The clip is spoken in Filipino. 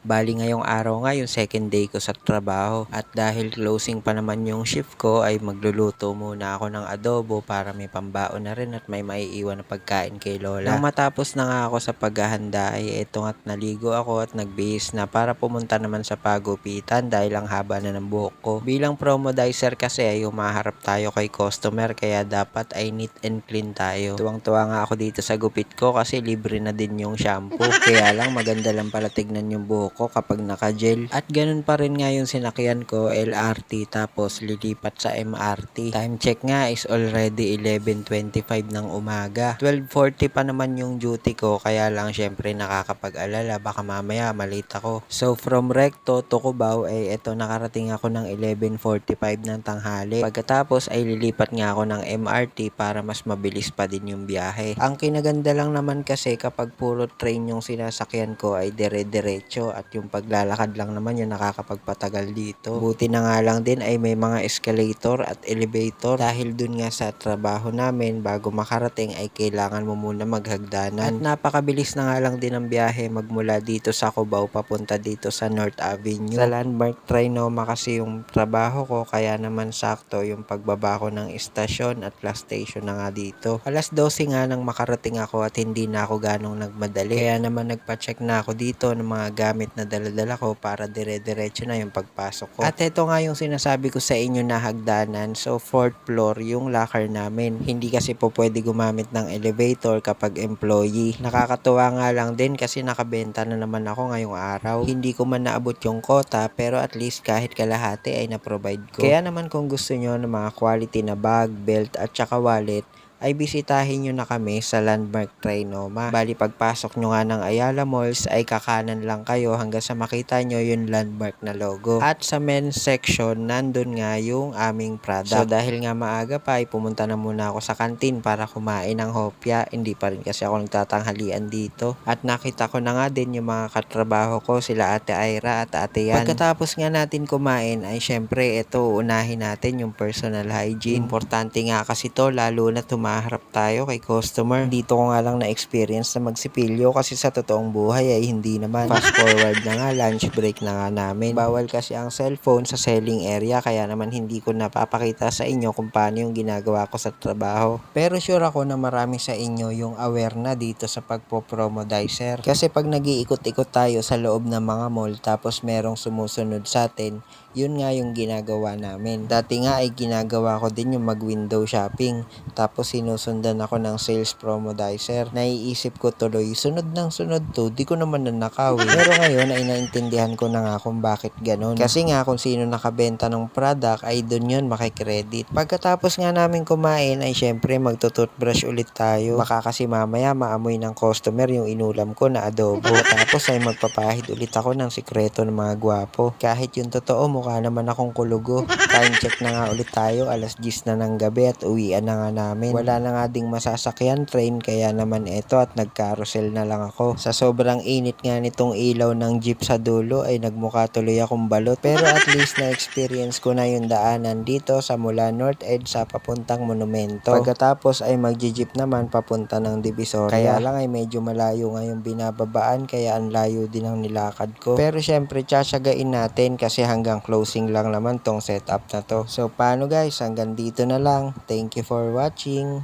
Bali ngayong araw nga yung second day ko sa trabaho at dahil closing pa naman yung shift ko ay magluluto muna ako ng adobo para may pambaon na rin at may maiiwan na pagkain kay Lola. Nang matapos na nga ako sa paghahanda ay eto nga't naligo ako at nagbihis na para pumunta naman sa pagupitan dahil ang haba na ng buhok ko. Bilang promodizer kasi ay humaharap tayo kay customer kaya dapat ay neat and clean tayo. Tuwang-tuwa nga ako dito sa gupit ko kasi libre na din yung shampoo. Kaya lang maganda lang pala tignan yung buhok ko kapag naka-gel. At ganun pa rin nga yung sinakyan ko, LRT tapos lilipat sa MRT. Time check nga is already 11:25 ng umaga. 12:40 pa naman yung duty ko kaya lang syempre nakakapag-alala baka mamaya malate ako. So from Recto to Cubao ay eto nakarating ako ng 11:45 ng tanghali. Pagkatapos ay lilipat nga ako ng MRT para mas mabilis pa din yung biyahe. Ang kinaganda lang naman kasi kapag puro train yung sinasakyan ko ay dire-diretso at yung paglalakad lang naman yung nakakapagpatagal dito. Buti na nga lang din ay may mga escalator at elevator dahil dun nga sa trabaho namin bago makarating ay kailangan mo muna maghagdanan. At napakabilis na nga lang din ang biyahe magmula dito sa Cubao papunta dito sa North Avenue. Sa Landmark Trinoma kasi yung trabaho ko kaya naman sakto yung pagbaba ko ng istasyon at last station na nga dito. Alas 12 nga nang makarating ako at hindi na ako ganong nagmadali. Kaya naman nagpa-check na ako dito ng mga gamit na daladala ko para dire-diretso na yung pagpasok ko. At ito nga yung sinasabi ko sa inyo na hagdanan. So 4th floor yung locker namin. Hindi kasi po pwede gumamit ng elevator kapag employee. Nakakatuwa nga lang din kasi nakabenta na naman ako ngayong araw. Hindi ko man naabot yung quota pero at least kahit kalahati ay na-provide ko. Kaya naman kung gusto nyo ng mga quality na bag, belt at saka wallet ay bisitahin nyo na kami sa Landmark Trinoma. Bali pagpasok nyo nga ng Ayala Malls ay kakanan lang kayo hanggang sa makita nyo yung Landmark na logo. At sa men's section nandun nga yung aming product. So dahil nga maaga pa ay pumunta na muna ako sa kantin para kumain ng hopya. Hindi pa rin kasi ako nagtatanghalian dito. At nakita ko na nga din yung mga katrabaho ko sila Ate Ira at Ate Yan. Pagkatapos nga natin kumain ay syempre ito unahin natin yung personal hygiene. Importante nga kasi to lalo na maharap tayo kay customer. Dito ko nga lang na-experience na magsipilyo kasi sa totoong buhay ay hindi naman. Fast forward na nga, lunch break na nga namin. Bawal kasi ang cellphone sa selling area kaya naman hindi ko napapakita sa inyo kung paano yung ginagawa ko sa trabaho. Pero sure ako na marami sa inyo yung aware na dito sa pagpo-promodizer. Kasi pag nag-iikot-ikot tayo sa loob ng mga mall tapos merong sumusunod sa atin, yun nga yung ginagawa namin. Dati nga ay ginagawa ko din yung mag-window shopping. Tapos sinusundan ako ng sales promodizer. Naiisip ko tuloy, sunod ng sunod to, di ko naman nanakaw. Pero ngayon ay naintindihan ko na nga kung bakit ganun. Kasi nga kung sino nakabenta ng product ay dun yun makikredit. Pagkatapos nga namin kumain ay syempre magtututbrush ulit tayo. Baka kasi mamaya maamoy ng customer yung inulam ko na adobo. Tapos ay magpapahid ulit ako ng sikreto ng mga gwapo. Kahit yung totoo mukha naman akong kulugo. Time check na nga ulit tayo, alas 10 na ng gabi at uwian na nga namin. Wala na nga ding masasakyan train kaya naman eto at nag-carousel na lang ako. Sa sobrang init nga nitong ilaw ng jeep sa dulo ay nagmukha tuloy akong balot. Pero at least na-experience ko na yung daanan dito sa mula North Edge sa papuntang monumento. Pagkatapos ay magji-jeep naman papunta ng Divisoria. Kaya lang ay medyo malayo nga yung binababaan kaya ang layo din ang nilakad ko. Pero syempre tsatsagain natin kasi hanggang closing lang naman tong setup na to. So paano guys, hanggang dito na lang. Thank you for watching.